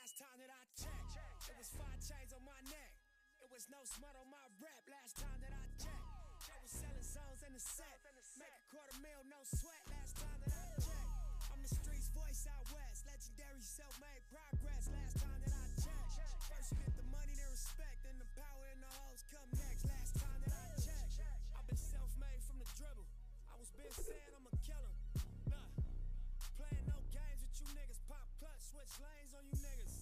Last time that I checked, it was 5 chains on my neck. It was no smut on my rep. Last time that I checked, I was selling zones in the set. Make $250,000, no sweat. Last time that I checked, I'm the streets voice out west. Legendary self-made progress. Last time that I checked, first you get the money, then respect, then the power and the hoes come next. Last time that I checked, I've been self-made from the dribble. I was been saying I'ma kill him. Nah, playing no games with you niggas. Pop clutch, switch lanes on you niggas.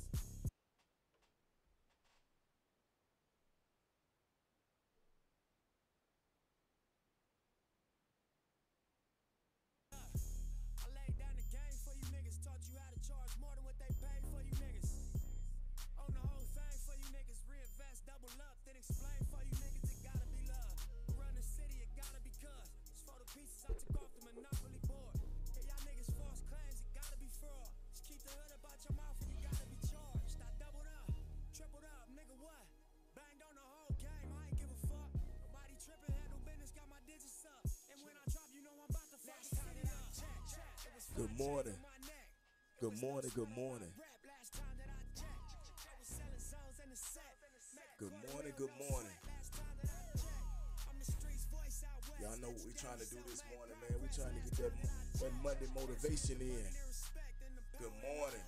I laid down the game for you niggas. Taught you how to charge more than what they paid for you niggas. Own the whole thing for you niggas. Reinvest, double up, then explain for you niggas. It gotta be love. Run the city, it gotta be cuz. Just for the pieces I took off the Monopoly board. Yeah, y'all niggas false claims, it gotta be fraud. Just keep the hood about your mouth and you gotta be charged. I doubled up, tripled up, nigga what? Banged on the whole game, I ain't give a fuck. Nobody tripping, had no business, got my digits up. And when I drop, you know I'm about to fuck the city up. Good morning. Good morning, good morning. Good morning, good morning. Y'all know what we trying to do this morning, man. We trying to get that Monday motivation in. Good morning.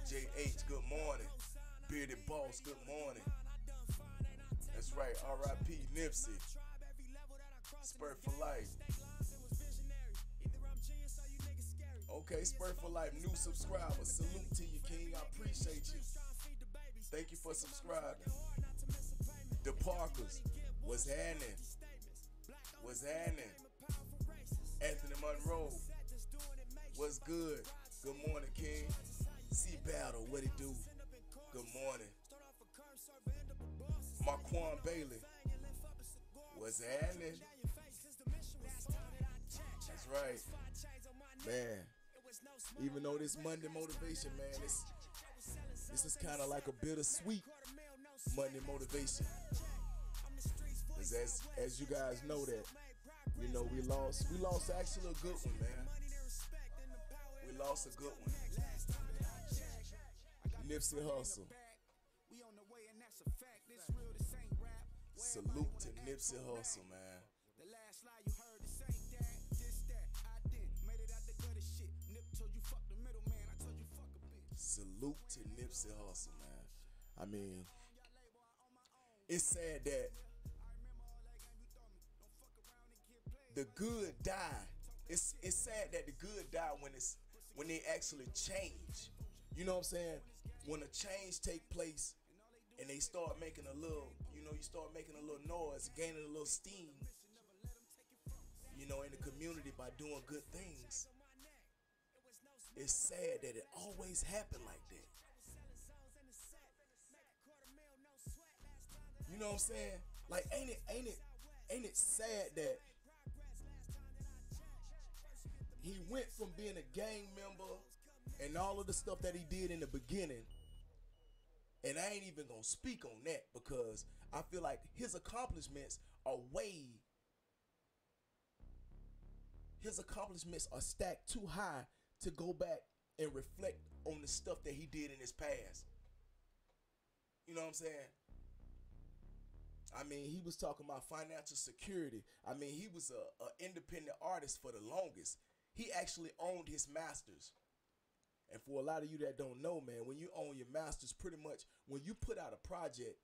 JH, good morning. Bearded Boss, good morning. That's right, R.I.P. Nipsey. Spurt for life. Okay, Spurt for life, new subscriber. Salute to you, King. I appreciate you. Thank you for subscribing. The Parkers, what's happening? What's happening? Anthony Monroe, what's good? Good morning, King. C Battle, what it do? Good morning. Marquand Bailey, what's happening? That's right, man. Even though this Monday motivation, man, this is kind of like a bittersweet Monday motivation. Cause as you guys know that, you know, we lost actually a good one, man. We lost a good one. Nipsey Hussle. Salute to Nipsey Hussle, man. The last lie you heard is ain't that, this, that, I didn't. Made it out the gutter shit. Nip told you fuck the middleman, I told you fuck a bitch. Salute to Nipsey Hussle, man. I mean, it's sad that the good die. It's sad that the good die when they actually change. You know what I'm saying? When a change take place and they start making a little, you know, you start making a little noise, gaining a little steam, you know, in the community by doing good things. It's sad that it always happened like that. You know what I'm saying? Like, ain't it sad that he went from being a gang member and all of the stuff that he did in the beginning, and I ain't even gonna speak on that because I feel like his accomplishments are stacked too high to go back and reflect on the stuff that he did in his past. You know what I'm saying? I mean, he was talking about financial security. I mean, he was a independent artist for the longest. He actually owned his masters. And for a lot of you that don't know, man, when you own your masters, pretty much when you put out a project,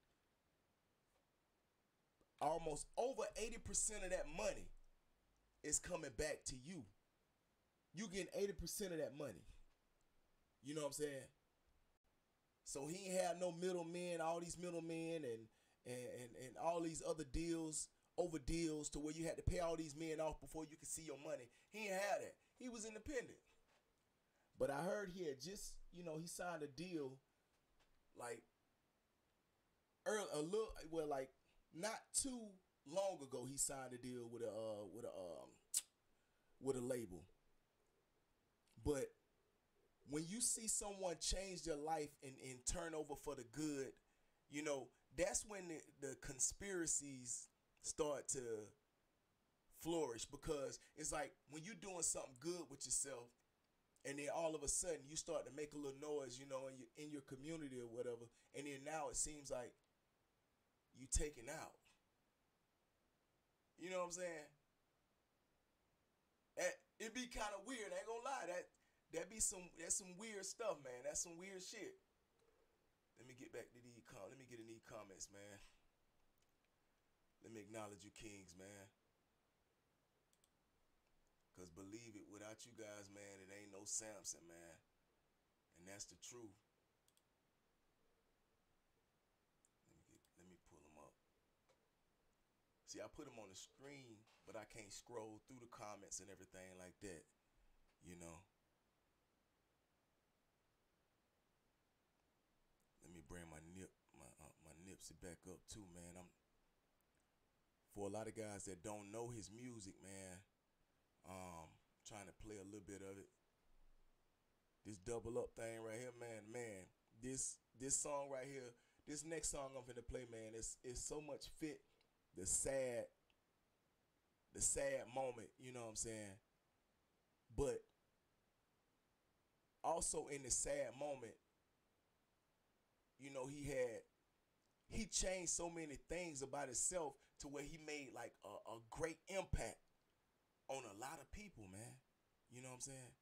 almost over 80% of that money is coming back to you. You getting 80% of that money. You know what I'm saying? So he ain't had no middlemen, all these middlemen and all these other deals, over deals to where you had to pay all these men off before you could see your money. He ain't had that. He was independent. But I heard he had just, you know, he signed a deal like not too long ago. He signed a deal with a label. But when you see someone change their life and turn over for the good, you know, that's when the conspiracies start to flourish, because it's like when you're doing something good with yourself And then all of a sudden you start to make a little noise, you know, in your community or whatever. And then now it seems like you taken out. You know what I'm saying? It'd be kind of weird. I ain't gonna lie. That's some weird stuff, man. That's some weird shit. Let me get back to these let me get in these comments, man. Let me acknowledge you kings, man. Cause believe it, without you guys, man, it ain't no Samson, man. And that's the truth. Let me pull them up. See, I put them on the screen, but I can't scroll through the comments and everything like that. You know. Let me bring my Nipsey back up too, man. For a lot of guys that don't know his music, man. Trying to play a little bit of it. This double up thing right here, man. This song right here, this next song I'm finna play, man, it's so much fit the sad moment, you know what I'm saying? But also in the sad moment, you know, he changed so many things about himself to where he made like a great impact on a lot of people, man. You know what I'm saying?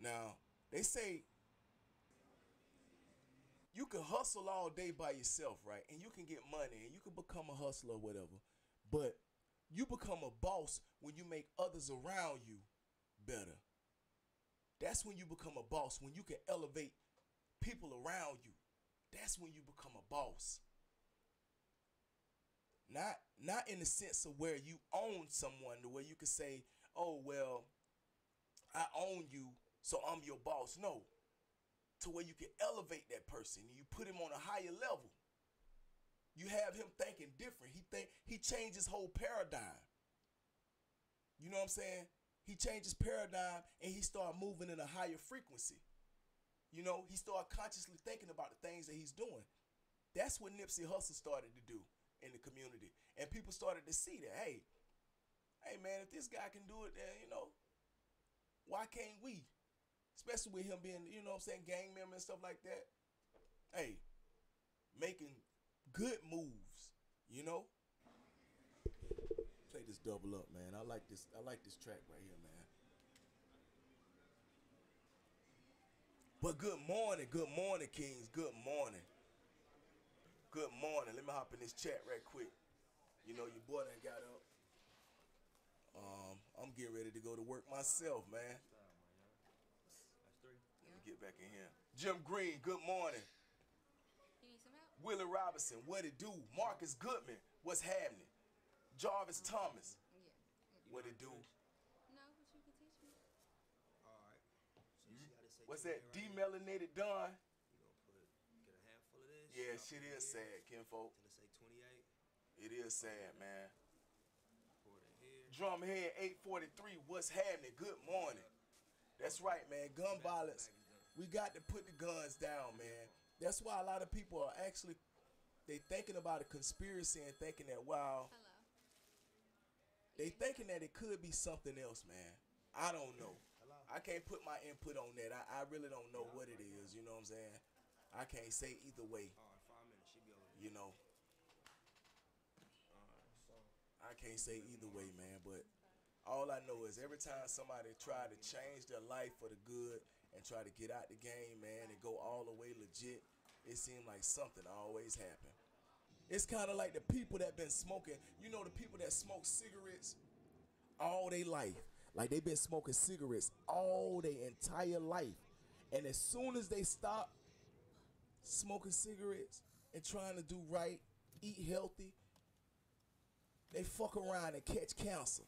Now, they say you can hustle all day by yourself, right? And you can get money and you can become a hustler or whatever. But you become a boss when you make others around you better. That's when you become a boss, when you can elevate people around you. That's when you become a boss. Not in the sense of where you own someone, the way you can say, oh, well, I own you, so I'm your boss. No. To where you can elevate that person and you put him on a higher level. You have him thinking different. He changed his whole paradigm. You know what I'm saying? He changed his paradigm and he started moving in a higher frequency. You know, he started consciously thinking about the things that he's doing. That's what Nipsey Hussle started to do in the community. And people started to see that, hey man, if this guy can do it, then, you know, why can't we? Especially with him being, you know what I'm saying, gang member and stuff like that. Hey, making good moves, you know? Play this double up, man. I like this track right here, man. But good morning, Kings. Good morning. Good morning. Let me hop in this chat right quick. You know, your boy done got up. I'm getting ready to go to work myself, man. Let me get back in here. Jim Green, good morning. You need some help? Willie Robinson, what it do? Marcus Goodman, what's happening? Jarvis Thomas, Yeah. what it do? No, but you can teach me. Alright. So you see how this say What's 28 that? right here? Demelanated Don? You gonna get a handful of this. Yeah, drop shit it is in sad, kinfolk. Till it say 28. It is sad, man. Pour it in here. Drumhead 843, what's happening? Good morning. That's right, man. Gun violence. We got to put the guns down, man. That's why a lot of people are actually, they thinking about a conspiracy and thinking that, wow, Hello. they thinking that it could be something else, man. I don't know. I can't put my input on that. I really don't know what it is, you know what I'm saying? I can't say either way, Alright, 5 minutes. She be over there. you know. Alright, so I can't say either way, man, but all I know is every time somebody try to change their life for the good and try to get out the game, man, and go all the way legit, it seems like something always happen. It's kind of like the people that been smoking, you know, the people that smoke cigarettes all their life. Like they've been smoking cigarettes all their entire life. And as soon as they stop smoking cigarettes and trying to do right, eat healthy, they fuck around and catch cancer.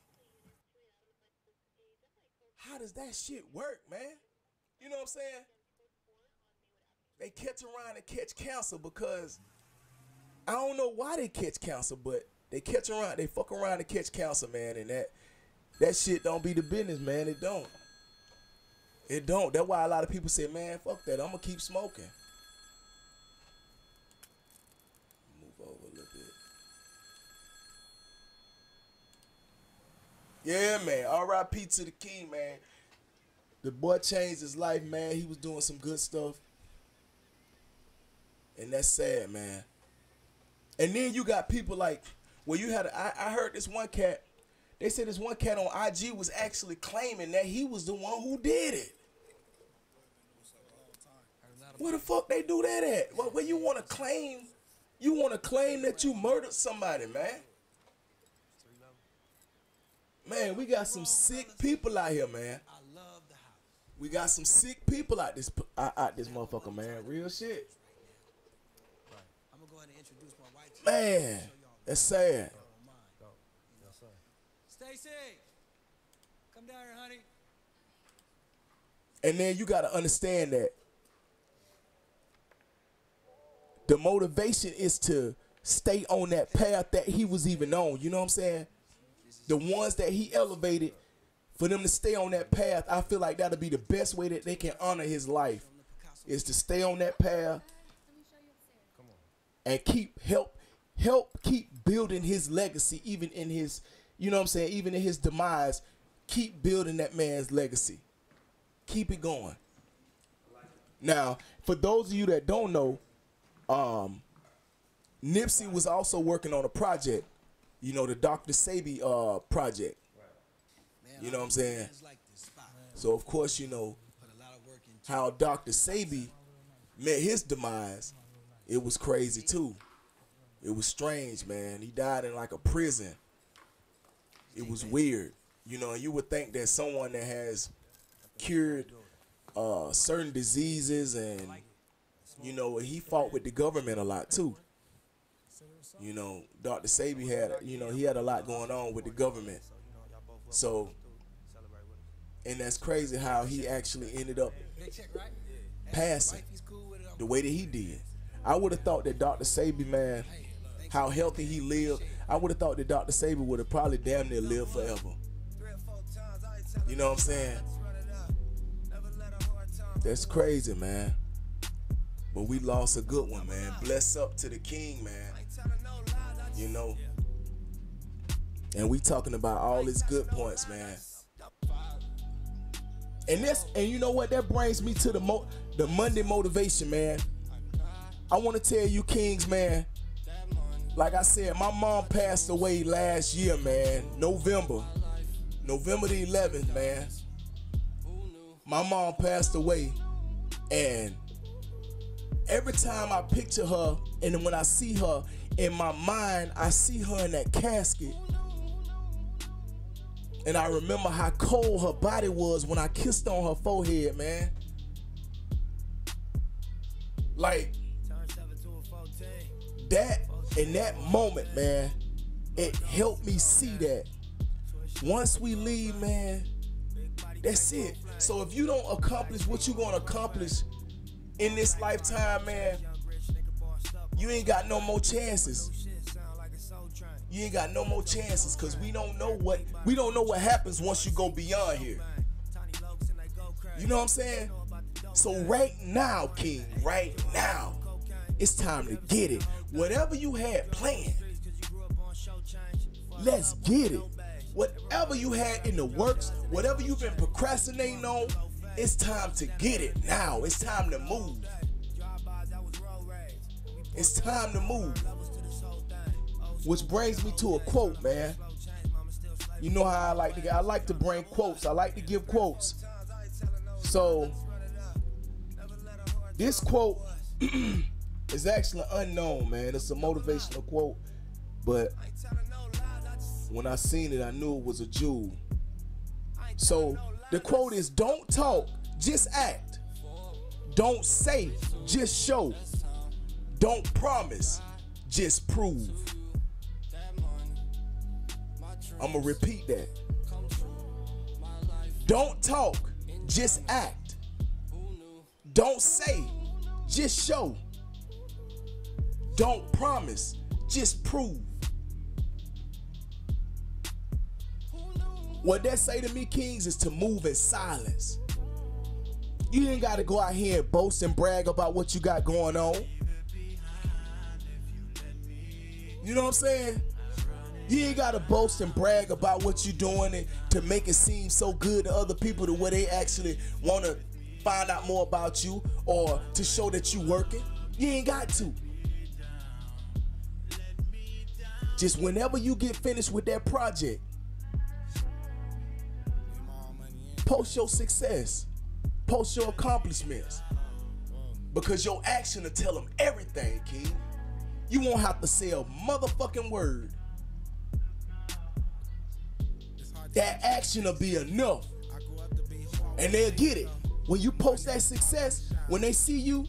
How does that shit work, man? You know what I'm saying? They catch around and catch cancer because I don't know why they catch cancer, but they fuck around and catch cancer, man, and that shit don't be the business, man. It don't. It don't. That's why a lot of people say, man, fuck that. I'm gonna keep smoking. Move over a little bit. Yeah, man. R.I.P. to the king, man. The boy changed his life, man. He was doing some good stuff. And that's sad, man. And then you got people like, well, you had, I heard this one cat, they said this one cat on IG was actually claiming that he was the one who did it. Where the fuck they do that at? Well, where you want to claim that you murdered somebody, man? Man, we got some sick people out here, man. We got some sick people out this motherfucker, man. Real shit. Man, that's sad. Stacy, come down here, honey. And then you got to understand that the motivation is to stay on that path that he was even on. You know what I'm saying? The ones that he elevated, for them to stay on that path, I feel like that'll be the best way that they can honor his life, is to stay on that path and help keep building his legacy, even in his, you know what I'm saying, even in his demise. Keep building that man's legacy. Keep it going. Now, for those of you that don't know, Nipsey was also working on a project, you know, the Dr. Sabi project. You know what I'm saying? So, of course, you know how Dr. Sabi met his demise. It was crazy, too. It was strange, man. He died in like a prison. It was weird. You know, you would think that someone that has cured certain diseases, and, you know, he fought with the government a lot, too. You know, Dr. Sabi had, you know, he had a lot going on with the government. So, and that's crazy how he actually ended up passing the way that he did. I would have thought that Dr. Sabi, man, how healthy he lived, I would have thought that Dr. Sabi would have probably damn near lived forever. You know what I'm saying? That's crazy, man. But we lost a good one, man. Bless up to the king, man. You know? And we talking about all his good points, man. And you know what? That brings me to the Monday motivation, man. I want to tell you, kings, man. Like I said, my mom passed away last year, man. November the 11th, man. My mom passed away, and every time I picture her, and then when I see her, in my mind, I see her in that casket. And I remember how cold her body was when I kissed on her forehead, man. Like, that, in that moment, man, it helped me see that once we leave, man, that's it. So if you don't accomplish what you're going to accomplish in this lifetime, man, you ain't got no more chances. You ain't got no more chances, because we don't know what happens once you go beyond here. You know what I'm saying? So right now, king, right now, it's time to get it. Whatever you had planned, let's get it. Whatever you had in the works, whatever you've been procrastinating on, it's time to get it now. It's time to move. It's time to move. Which brings me to a quote, man. You know how I like to bring quotes. I like to give quotes. So this quote is actually unknown, man. It's a motivational quote, but when I seen it, I knew it was a jewel. So the quote is, don't talk, just act. Don't say, just show. Don't promise, just prove. I'm gonna repeat that. Don't talk, just act. Don't say, just show. Don't promise, just prove. What that say to me, kings, is to move in silence. You ain't got to go out here and boast and brag about what you got going on. You know what I'm saying? You ain't gotta boast and brag about what you're doing and to make it seem so good to other people to where they actually wanna find out more about you or to show that you working. You ain't got to. Just whenever you get finished with that project, post your success, post your accomplishments, because your action will tell them everything, King. You won't have to say a motherfucking word. That action will be enough, and they'll get it. When you post that success, when they see you,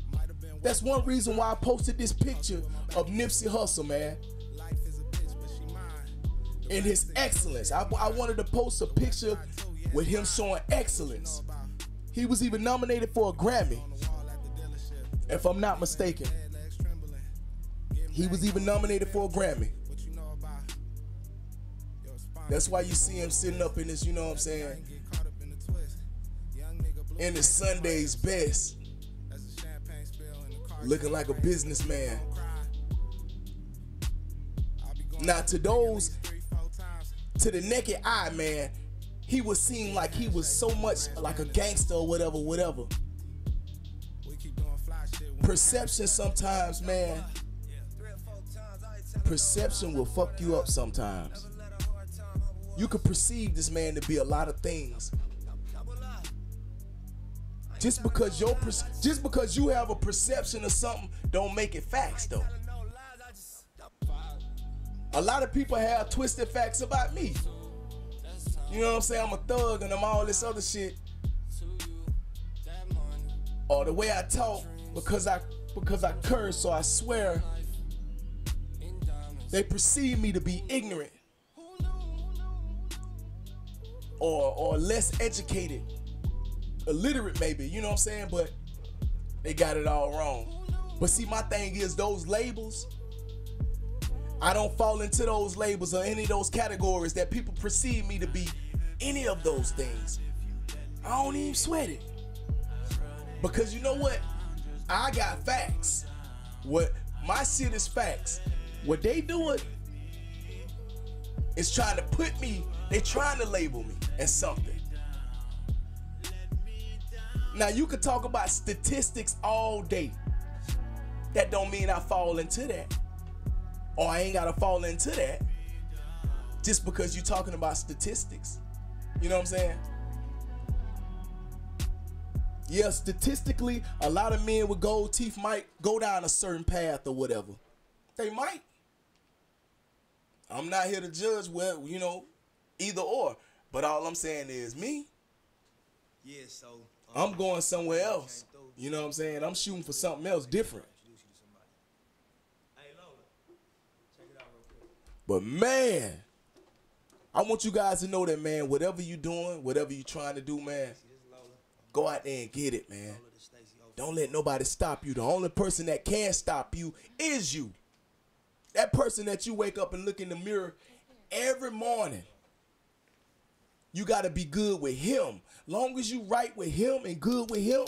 that's one reason why I posted this picture of Nipsey Hussle, man, in his excellence. I wanted to post a picture with him showing excellence. He was even nominated for a Grammy, if I'm not mistaken. He was even nominated for a Grammy. That's why you see him sitting up in this, you know what I'm saying, in his Sunday's best, looking like a businessman. Now to those, to the naked eye, man, he would seem like he was so much like a gangster or whatever. Perception sometimes, man, perception will fuck you up sometimes. You could perceive this man to be a lot of things. Just because you have a perception of something don't make it facts, though. A lot of people have twisted facts about me. You know what I'm saying? I'm a thug and I'm all this other shit. Or the way I talk, because I curse or I swear, they perceive me to be ignorant or less educated, illiterate maybe, you know what I'm saying? But they got it all wrong. But see, my thing is those labels, I don't fall into those labels or any of those categories that people perceive me to be any of those things. I don't even sweat it. Because you know what? I got facts. What my shit is facts. What they doing is trying to put me, they trying to label me as something. Now you could talk about statistics all day. That don't mean I fall into that. Or I ain't gotta fall into that just because you're talking about statistics. You know what I'm saying? Yeah, statistically, a lot of men with gold teeth might go down a certain path or whatever. They might. I'm not here to judge, well, you know, either or. But all I'm saying is me. Yeah, so I'm going somewhere else. You know what I'm saying? I'm shooting for something else different. But man, I want you guys to know that, man, whatever you doing, whatever you trying to do, man, go out there and get it, man. Don't let nobody stop you. The only person that can stop you is you. That person that you wake up and look in the mirror every morning. You got to be good with him. Long as you right with him and good with him,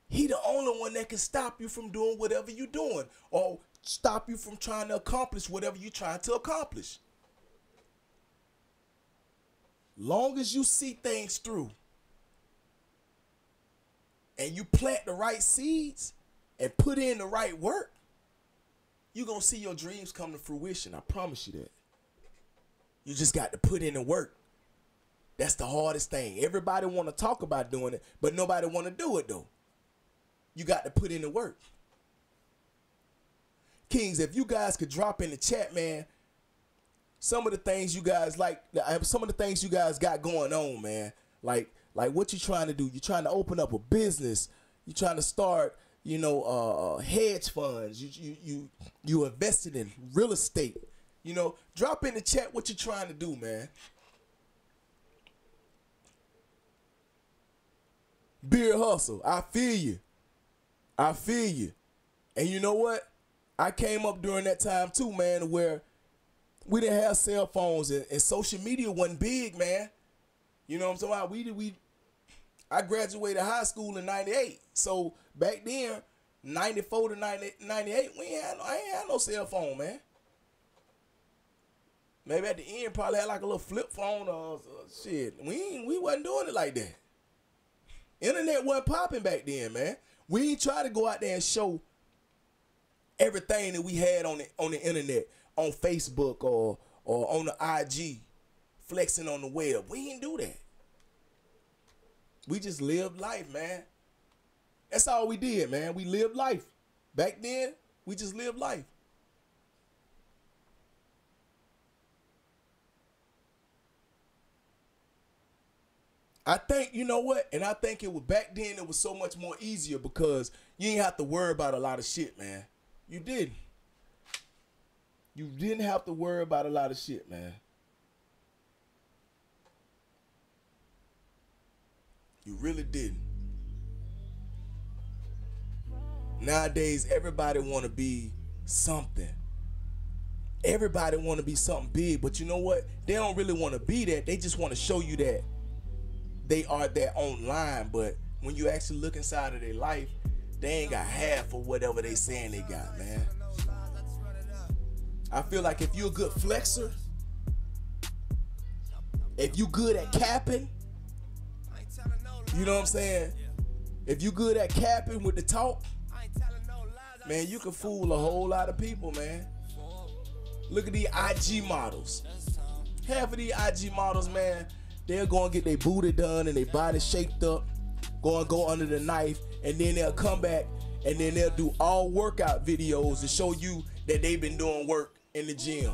he the only one that can stop you from doing whatever you doing or stop you from trying to accomplish whatever you're trying to accomplish. Long as you see things through and you plant the right seeds and put in the right work, you're going to see your dreams come to fruition. I promise you that. You just got to put in the work. That's the hardest thing. Everybody want to talk about doing it, but nobody want to do it, though. You got to put in the work. Kings, if you guys could drop in the chat, man, some of the things you guys like, some of the things you guys got going on, man. Like what you trying to do? You trying to open up a business? You trying to start, you know, hedge funds? You invested in real estate? You know, drop in the chat what you trying to do, man. Beer hustle, I feel you. I feel you. And you know what? I came up during that time too, man, where we didn't have cell phones and social media wasn't big, man. You know what I'm talking about? I graduated high school in 98. So back then, 94 to 98, I ain't had no cell phone, man. Maybe at the end probably had like a little flip phone or shit. We wasn't doing it like that. Internet wasn't popping back then, man. We ain't try to go out there and show everything that we had on the internet, on Facebook or on the IG, flexing on the web. We didn't do that. We just lived life, man. That's all we did, man. We lived life. Back then, we just lived life. I think, you know what? And I think it was back then it was so much more easier because you didn't have to worry about a lot of shit, man. You didn't. You didn't have to worry about a lot of shit, man. You really didn't. Nowadays, everybody want to be something. Everybody want to be something big, but you know what? They don't really want to be that. They just want to show you that they are that online, but when you actually look inside of their life, they ain't got half of whatever they saying they got, man. I feel like if you're a good flexer, if you good at capping, you know what I'm saying? If you good at capping with the talk, man, you can fool a whole lot of people, man. Look at these IG models. Half of these IG models, man, they'll go and get their booty done and their body shaped up, go under the knife, and then they'll come back and then they'll do all workout videos to show you that they've been doing work in the gym.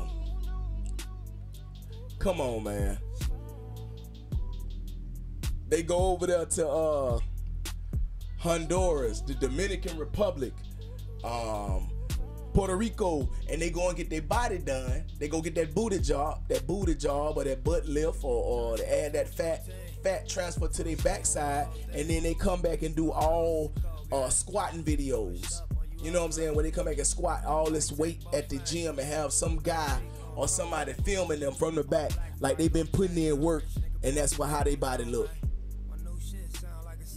Come on, man. They go over there to Honduras, the Dominican Republic, Puerto Rico, and they go and get their body done. They go get that booty job or that butt lift or they add that fat transfer to their backside, and then they come back and do all squatting videos. You know what I'm saying? Where they come back and squat all this weight at the gym and have some guy or somebody filming them from the back like they've been putting in work, and that's how they body look.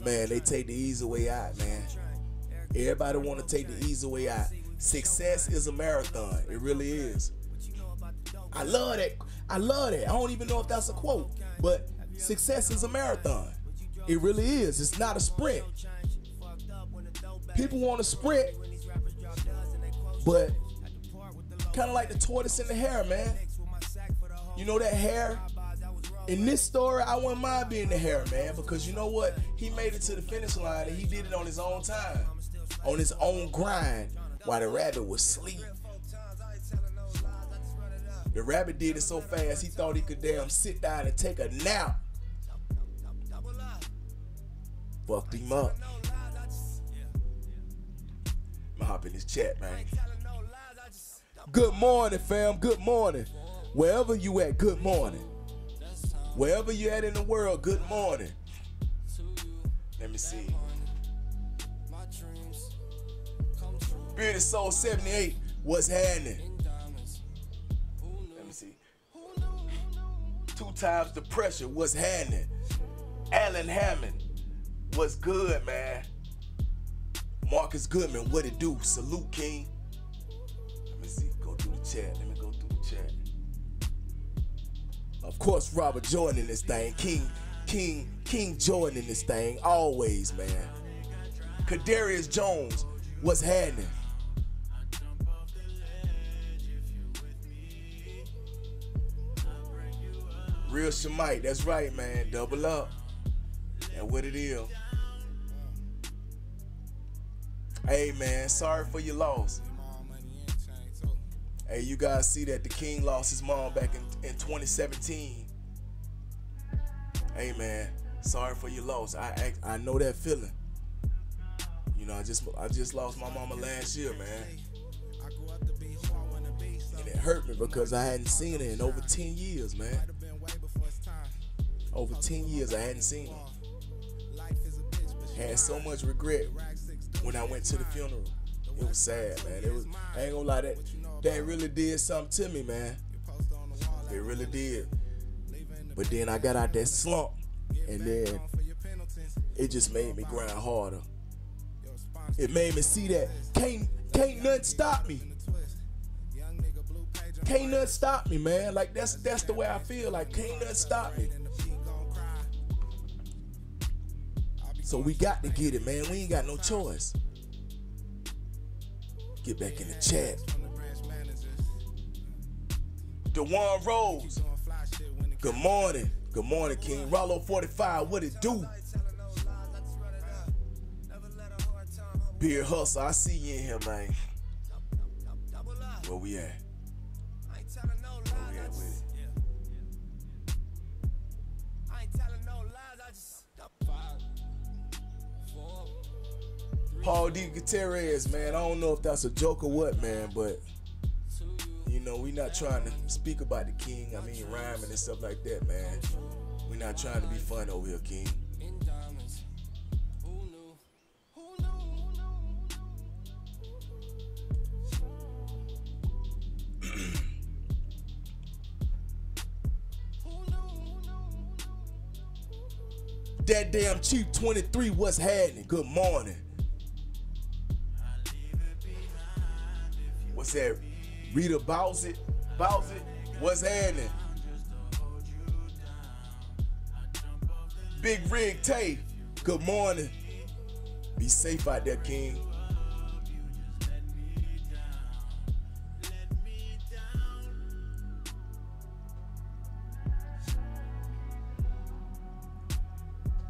Man, they take the easy way out, man. Everybody want to take the easy way out. Success is a marathon. It really is. I love that. I don't even know if that's a quote, but success is a marathon. It really is. It's not a sprint. People want to sprint, but kind of like the tortoise and the hare, man. You know that hare? In this story, I wouldn't mind being the hare, man, because you know what? He made it to the finish line and he did it on his own time, on his own grind, while the rabbit was asleep. The rabbit did it so fast he thought he could damn sit down and take a nap. Fucked him up. I'm gonna hop in this chat, man. Good morning, fam. Good morning. Wherever you at, good morning. Wherever you at in the world, good morning. Let me see. Bearded Soul 78, what's happening? Let me see. 2 times the pressure, what's happening? Alan Hammond, what's good, man? Marcus Goodman, what it do? Salute, King. Let me see, go through the chat. Let me go through the chat. Of course, Robert Jordan in this thing. King Jordan in this thing, always, man. Kadarius Jones, what's happening? Real Shemite, that's right, man. Double up. And what it is. Hey, man, sorry for your loss. Hey, you guys see that the King lost his mom back in 2017. Hey, man, sorry for your loss. I know that feeling. You know, I just lost my mama last year, man. And it hurt me because I hadn't seen her in over 10 years, man. Over 10 years I hadn't seen her. Had so much regret when I went to the funeral. It was sad, man. I ain't gonna lie, that really did something to me, man. It really did. But then I got out that slump, and then it just made me grind harder. It made me see that can't nothing stop me. can't nothing stop me, man. Like that's the way I feel. Like can't nothing stop me. So we got to get it, man. We ain't got no choice. Get back in the chat. DeJuan Rose. Good morning. Good morning, King. Rollo 45, what it do? Beer Hustle, I see you in here, man. Where we at? Where we at with it? Paul D. Gutierrez, man, I don't know if that's a joke or what, man, but you know, we not trying to speak about the king. I mean, rhyming and stuff like that, man. We not trying to be fun over here, King. That damn Chief 23, what's happening? Good morning. What's that? Rita Bowsett? What's happening? Big Rig Tay, good morning. Be safe out there, King.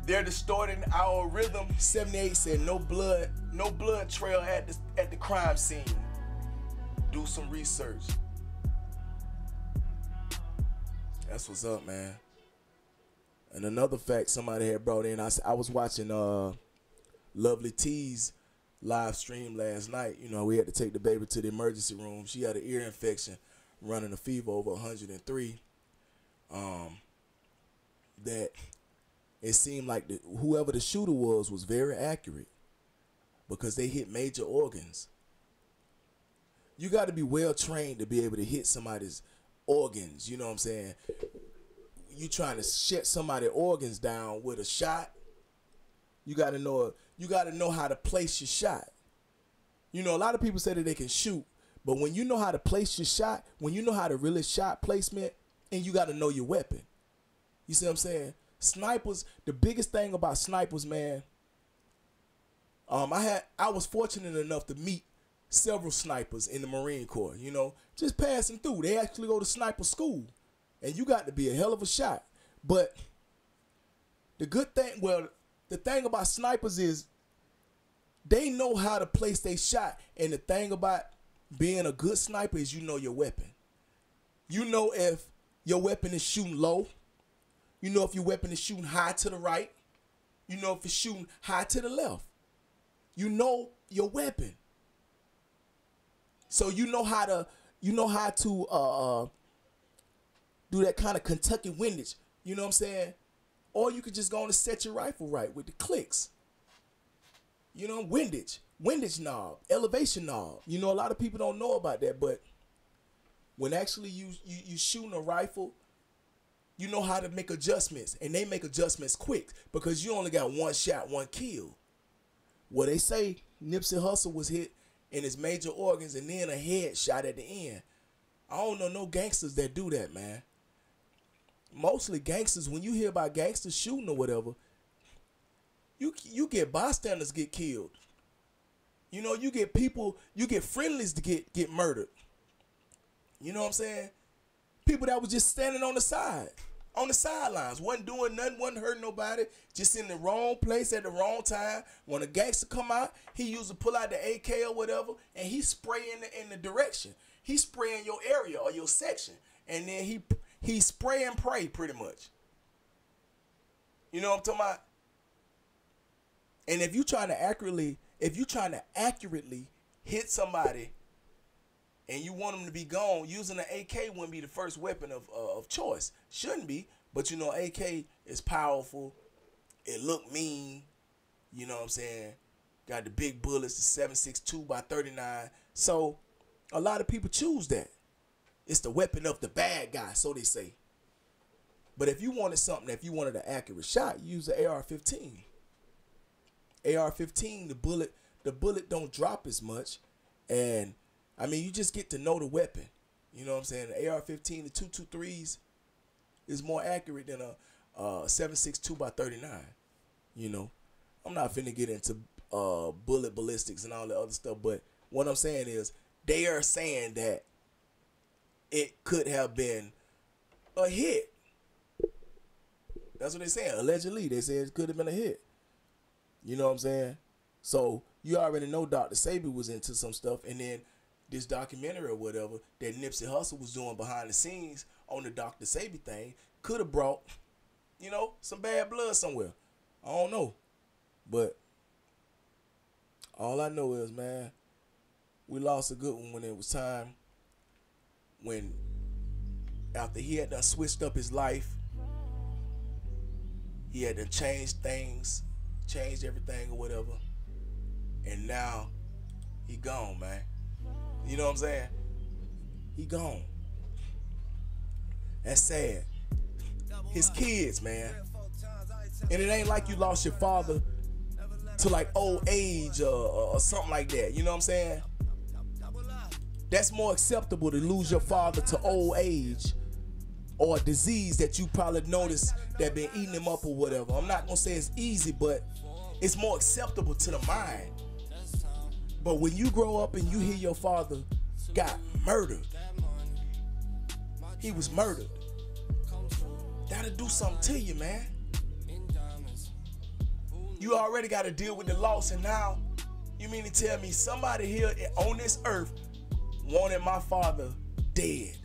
They're distorting our rhythm. 78 said no blood trail at the crime scene. Do some research. That's what's up, man. And another fact somebody had brought in, I was watching Lovely T's live stream last night. You know, we had to take the baby to the emergency room. She had an ear infection, running a fever over 103. That it seemed like whoever the shooter was very accurate because they hit major organs. You got to be well trained to be able to hit somebody's organs. You know what I'm saying? You trying to shut somebody's organs down with a shot. You got to know how to place your shot. You know, a lot of people say that they can shoot, but when you know how to place your shot, when you know how to really shot placement, and you got to know your weapon. You see what I'm saying? Snipers, the biggest thing about snipers, man, I was fortunate enough to meet several snipers in the Marine Corps, you know, just passing through. They actually go to sniper school, and you got to be a hell of a shot. But the thing about snipers is they know how to place their shot, and the thing about being a good sniper is you know your weapon. You know if your weapon is shooting low. You know if your weapon is shooting high to the right. You know if it's shooting high to the left. You know your weapon. So you know how to do that kind of Kentucky windage. You know what I'm saying? Or you could just go on and set your rifle right with the clicks. You know, windage knob, elevation knob. You know, a lot of people don't know about that, but when actually you shooting a rifle, you know how to make adjustments, and they make adjustments quick because you only got one shot, one kill. Well, they say Nipsey Hussle was hit in his major organs and then a head shot at the end. I don't know no gangsters that do that, man. Mostly gangsters, when you hear about gangsters shooting or whatever, you get bystanders get killed. You know, you get friendlies to get murdered. You know what I'm saying? People that was just standing on the sidelines, wasn't doing nothing, wasn't hurting nobody, just in the wrong place at the wrong time. When a gangster come out, he used to pull out the AK or whatever, and he spray in the direction. He spray in your area or your section, and then he spray and pray pretty much. You know what I'm talking about? And if you trying to accurately hit somebody and you want them to be gone, using an AK wouldn't be the first weapon of choice. Shouldn't be, but you know, AK is powerful. It look mean. You know what I'm saying? Got the big bullets, the 7.62 by 39. So a lot of people choose that. It's the weapon of the bad guy, so they say. But if you wanted something, if you wanted an accurate shot, use the AR-15. AR-15, the bullet don't drop as much, and I mean, you just get to know the weapon. You know what I'm saying? The AR-15, the 223s is more accurate than a 7.62 by 39. You know, I'm not finna get into bullet ballistics and all the other stuff, but what I'm saying is they are saying that it could have been a hit. That's what they're saying. Allegedly, they said it could have been a hit. You know what I'm saying? So you already know Dr. Sabi was into some stuff, and then this documentary or whatever that Nipsey Hussle was doing behind the scenes on the Dr. Sabi thing could have brought, you know, some bad blood somewhere. I don't know. But all I know is, man, we lost a good one when it was time. When after he had done switched up his life, he had done changed things, changed everything or whatever. And now he gone, man. You know what I'm saying? He gone. That's sad. His kids, man. And it ain't like you lost your father to like old age or something like that. You know what I'm saying? That's more acceptable to lose your father to old age or a disease that you probably noticed that been eating him up or whatever. I'm not gonna say it's easy, but it's more acceptable to the mind. But when you grow up and you hear your father got murdered, he was murdered, that'll do something to you, man. You already got to deal with the loss, and now you mean to tell me somebody here on this earth wanted my father dead?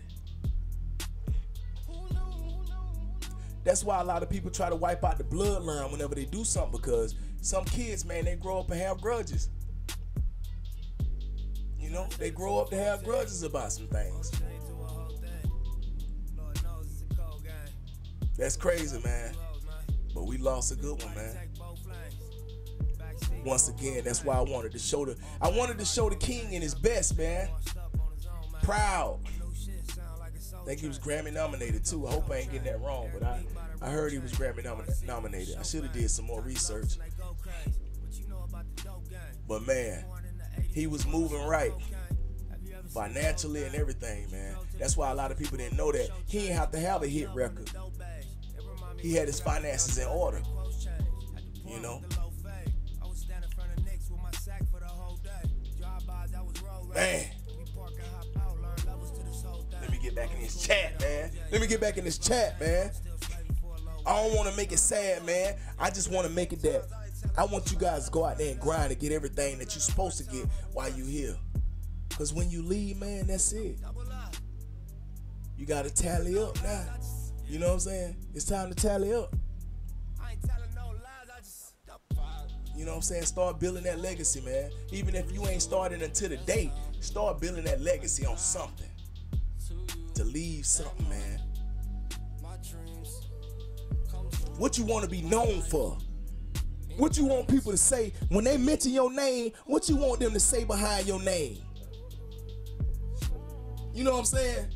That's why a lot of people try to wipe out the bloodline whenever they do something, because some kids, man, they grow up and have grudges. You know, they grow up to have grudges about some things. That's crazy, man. But we lost a good one, man. Once again, that's why I wanted to show the king in his best, man. Proud. I think he was Grammy nominated too. I hope I ain't getting that wrong, but I heard he was Grammy nominated. I should have did some more research. But man, he was moving right financially and everything, man. That's why a lot of people didn't know that. He didn't have to have a hit record. He had his finances in order. You know? Man. Let me get back in this chat, man. I don't want to make it sad, man. I just want to make it that I want you guys to go out there and grind and get everything that you're supposed to get while you here. Because when you leave, man, that's it. You got to tally up now. You know what I'm saying? It's time to tally up. You know what I'm saying? Start building that legacy, man. Even if you ain't started until the day, start building that legacy on something. To leave something, man. What you want to be known for? What you want people to say when they mention your name? What you want them to say behind your name? You know what I'm saying?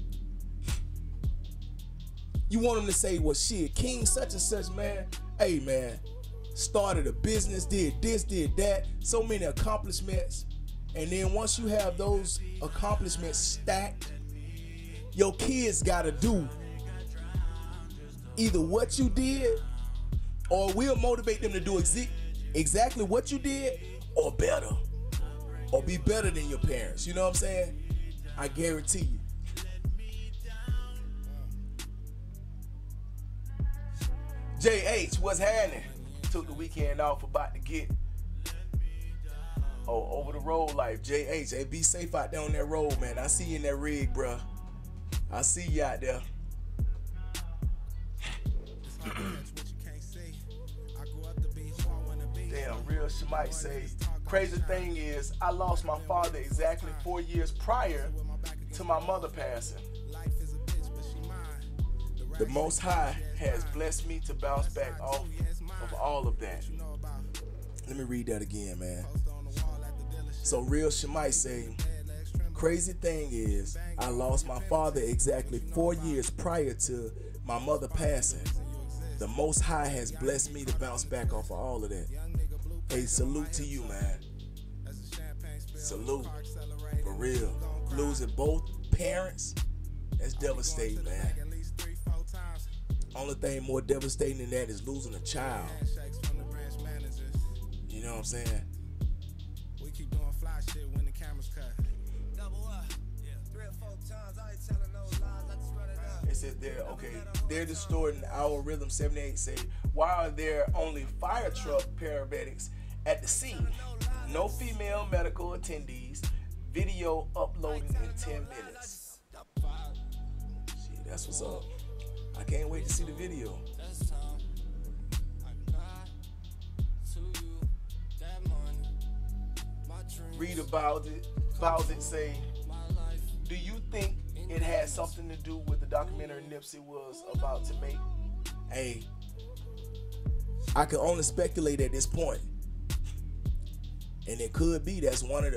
You want them to say, well, shit, King such and such, man. Hey, man, started a business, did this, did that. So many accomplishments. And then once you have those accomplishments stacked, your kids got to do either what you did, or we'll motivate them to do exactly what you did, or better. Or be better than your parents. You know what I'm saying? I guarantee you. JH, what's happening? Took the weekend off, about to get over the road life. JH, hey, be safe out there on that road, man. I see you in that rig, bruh. I see you out there. Damn, real Shemite say, crazy thing is, I lost my father exactly 4 years prior to my mother passing. The Most High has blessed me to bounce back off of all of that. Let me read that again, man. So real Shemite say, crazy thing is, I lost my father exactly 4 years prior to my mother passing. The Most High has blessed me to bounce back off of all of that. Hey, salute to you, man. Salute. For real. Losing both parents That's devastating, man. Only thing more devastating than that is losing a child. You know what I'm saying? We keep doing fly shit when the camera's cut. Double up. 3 or 4 times, I ain't telling no lies, I just run it up. It said there, okay, they're distorting our rhythm. 78 say, why are there only fire truck paramedics at the scene? No female medical attendees. Video uploading in 10 minutes. Shit, that's what's up. I can't wait to see the video. Read about it say, do you think it had something to do with the documentary Nipsey was about to make? Hey, I can only speculate at this point. And it could be that's one of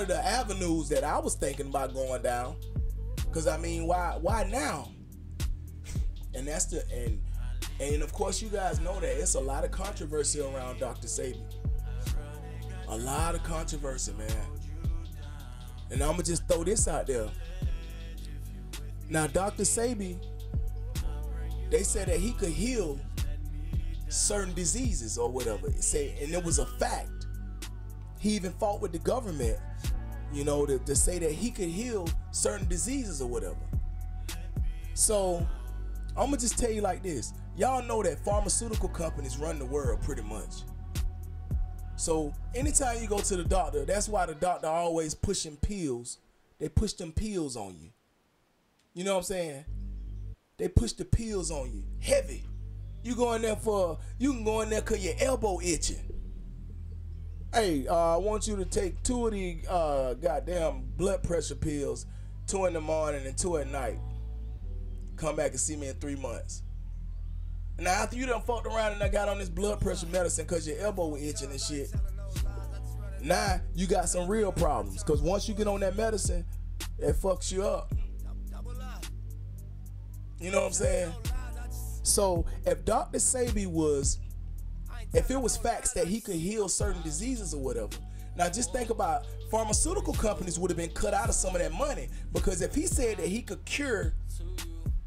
the avenues that I was thinking about going down. Cause I mean, why now? And that's and of course you guys know that it's a lot of controversy around Dr. Sabi. A lot of controversy, man. And I'm gonna just throw this out there. Now, Dr. Sabi, they said that he could heal certain diseases or whatever. And it was a fact. He even fought with the government, you know, to say that he could heal certain diseases or whatever. So, I'm gonna just tell you like this. Y'all know that pharmaceutical companies run the world pretty much. So anytime you go to the doctor, that's why the doctor always pushing pills. They push them pills on you. You know what I'm saying? They push the pills on you. Heavy. You can go in there cause your elbow itching. Hey, I want you to take 2 of the goddamn blood pressure pills, 2 in the morning and 2 at night. Come back and see me in 3 months. Now, after you done fucked around and I got on this blood pressure medicine because your elbow was itching and shit, now you got some real problems. Because once you get on that medicine, it fucks you up. You know what I'm saying? So, if Dr. Sabi if it was facts that he could heal certain diseases or whatever, now just think about pharmaceutical companies would have been cut out of some of that money. Because if he said that he could cure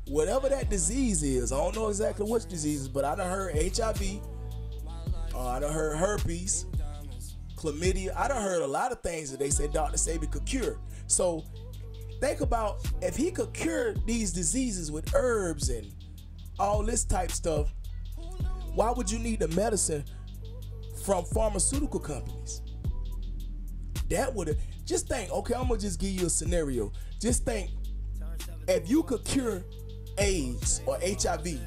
whatever that disease is, I don't know exactly which diseases, but I done heard HIV, I done heard herpes, chlamydia. I done heard a lot of things that they said Dr. Sabi could cure. So think about if he could cure these diseases with herbs and all this type stuff, why would you need the medicine from pharmaceutical companies? That would have, just think, okay, I'm gonna just give you a scenario. Just think, if you could cure AIDS or HIV,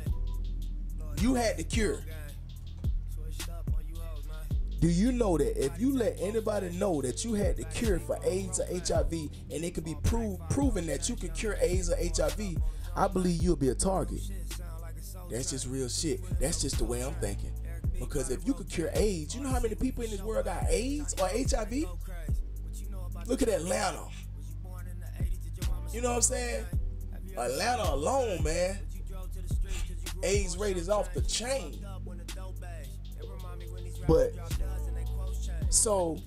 you had the cure. Do you know that if you let anybody know that you had the cure for AIDS or HIV and it could be proven that you could cure AIDS or HIV, I believe you'll be a target. That's just real shit. That's just the way I'm thinking. Because if you could cure AIDS, you know how many people in this world got AIDS or HIV? Look at Atlanta. You know what I'm saying? Atlanta alone, man. AIDS rate is off the chain. But so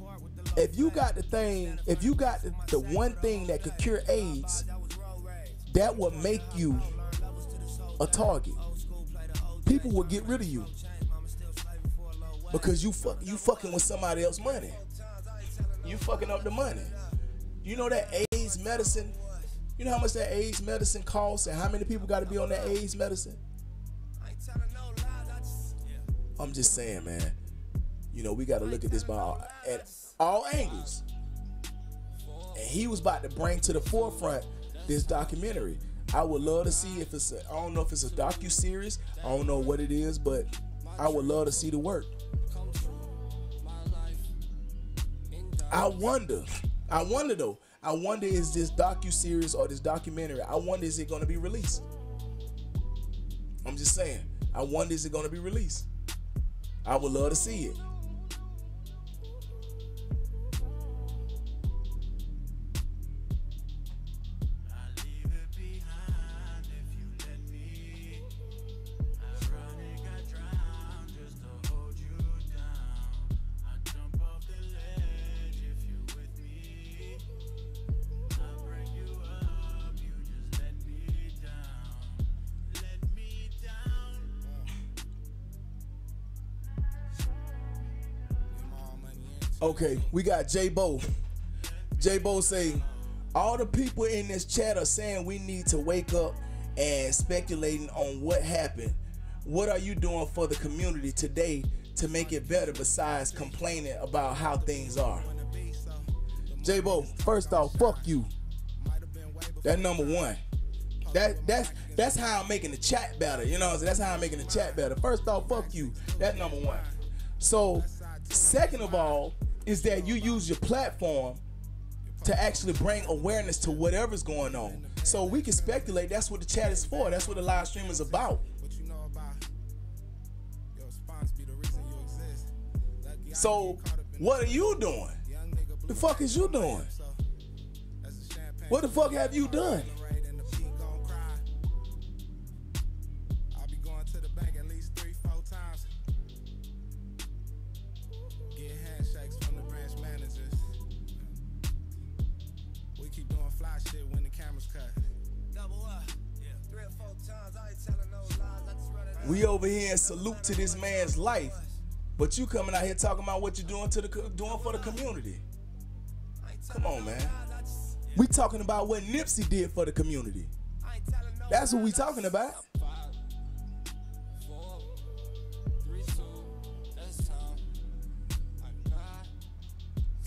if you got the thing, if you got the one thing that could cure AIDS, that would make you a target. People will get rid of you because you fucking with somebody else's money. You fucking up the money. You know that AIDS medicine? You know how much that AIDS medicine costs and how many people got to be on that AIDS medicine? I'm just saying, man. You know, we got to look at this at all angles. And he was about to bring to the forefront this documentary. I would love to see if it's I don't know if it's a docu-series. I don't know what it is, but I would love to see the work. I wonder though. I wonder is this docu-series or this documentary, I wonder is it going to be released? I'm just saying. I wonder is it going to be released? I would love to see it. Okay, we got J-Bo. J-Bo say, all the people in this chat are saying we need to wake up and speculating on what happened. What are you doing for the community today to make it better besides complaining about how things are? J-Bo, first off, fuck you. That's number one. That's how I'm making the chat better. You know what I'm saying? That's how I'm making the chat better. First off, fuck you. That's number one. So, second of all, is that you use your platform to actually bring awareness to whatever's going on. So we can speculate. That's what the chat is for. That's what the live stream is about. So what are you doing? The fuck is you doing? What the fuck have you done? We over here and salute to this man's life, but you coming out here talking about what you're doing doing for the community. Come on, man. We talking about what Nipsey did for the community. That's what we talking about.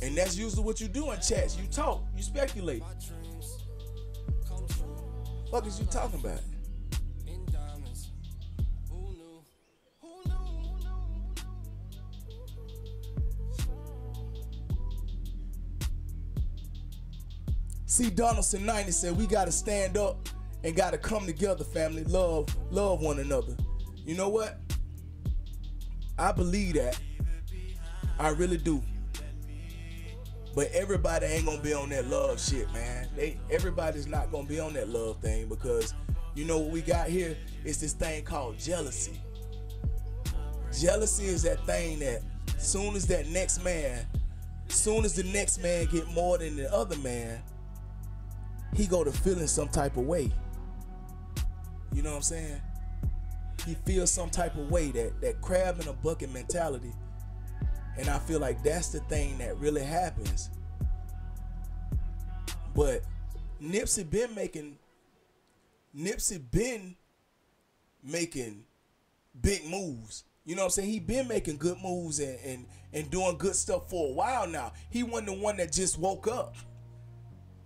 And that's usually what you do in chats. You talk, you speculate. What is you talking about? C. Donaldson 90 said we gotta stand up and gotta come together, family. Love one another. You know what? I believe that. I really do. But everybody ain't gonna be on that love shit, man. Everybody's not gonna be on that love thing, because you know what we got here is this thing called jealousy. Jealousy is that thing that soon as the next man get more than the other man, he go to feeling some type of way. You know what I'm saying? He feels some type of way, that crab in a bucket mentality. And I feel like that's the thing that really happens. But Nipsey been making big moves. You know what I'm saying? He been making good moves and doing good stuff for a while now. He wasn't the one that just woke up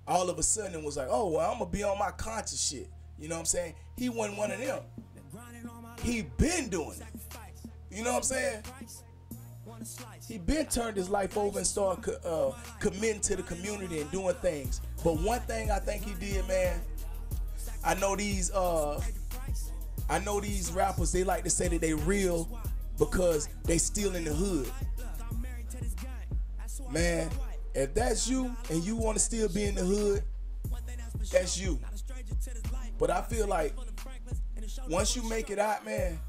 all of a sudden and was like, oh, well, I'm gonna be on my conscious shit. You know what I'm saying? He wasn't one of them. He been doing it. You know what I'm saying? He been turned his life over and started committing to the community and doing things. But one thing I think he did, man, I know these rappers, they like to say that they real because they still in the hood. Man, if that's you and you want to still be in the hood, that's you. But I feel like once you make it out, man,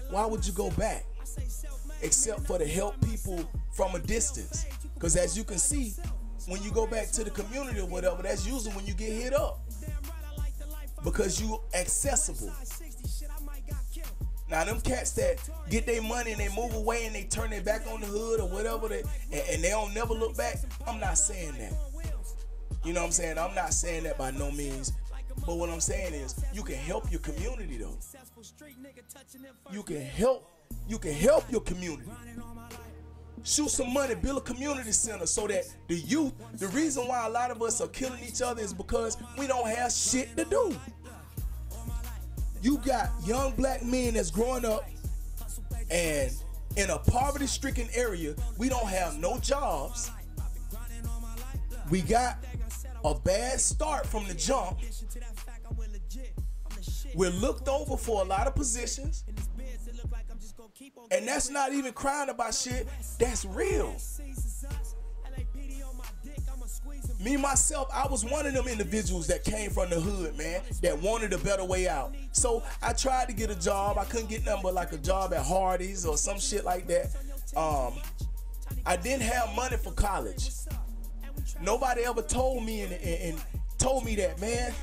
why would you go back? Except for to help people from a distance. Because as you can see, when you go back to the community or whatever, that's usually when you get hit up. Because you accessible. Now them cats that get their money and they move away and they turn their back on the hood or whatever, and they don't never look back, I'm not saying that. You know what I'm saying? I'm not saying that by no means. But what I'm saying is, you can help your community though. You can help your community. Shoot some money, build a community center so that the youth, the reason why a lot of us are killing each other is because we don't have shit to do. You got young black men that's growing up and in a poverty-stricken area, we don't have no jobs. We got a bad start from the jump. We're looked over for a lot of positions. And that's not even crying about shit. That's real. Me, myself, I was one of them individuals that came from the hood, man, that wanted a better way out. So I tried to get a job. I couldn't get nothing but like a job at Hardee's or some shit like that. I didn't have money for college. Nobody ever told me and told me that, man,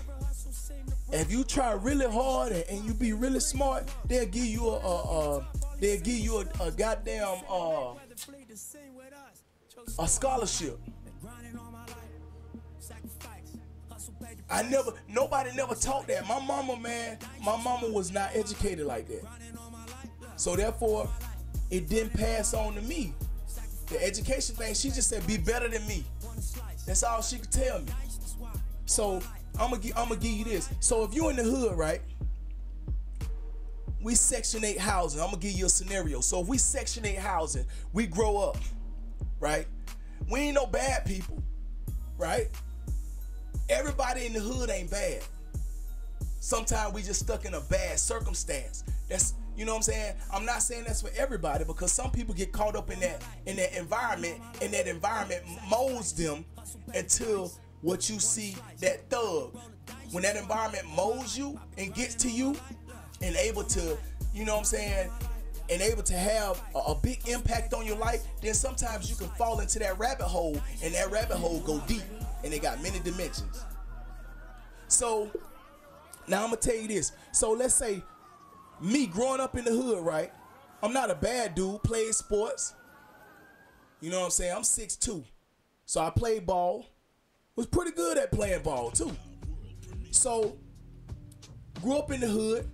if you try really hard and you be really smart, they'll give you a goddamn a scholarship. Nobody never taught that. My mama was not educated like that. So therefore, it didn't pass on to me. The education thing, she just said, be better than me. That's all she could tell me. So I'm gonna give you this. So if you in the hood, right? We Section 8 housing. I'm gonna give you a scenario. So if we Section 8 housing, we grow up, right? We ain't no bad people, right? Everybody in the hood ain't bad. Sometimes we just stuck in a bad circumstance. That's, you know what I'm saying? I'm not saying that's for everybody, because some people get caught up in that environment, and that environment molds them until what you see, that thug. When that environment molds you and gets to you and able to, you know what I'm saying, and able to have a big impact on your life, then sometimes you can fall into that rabbit hole, and that rabbit hole go deep, and it got many dimensions. So now I'm gonna tell you this. So let's say me growing up in the hood, right? I'm not a bad dude, played sports. You know what I'm saying? I'm 6'2". So I played ball. Was pretty good at playing ball too. So grew up in the hood.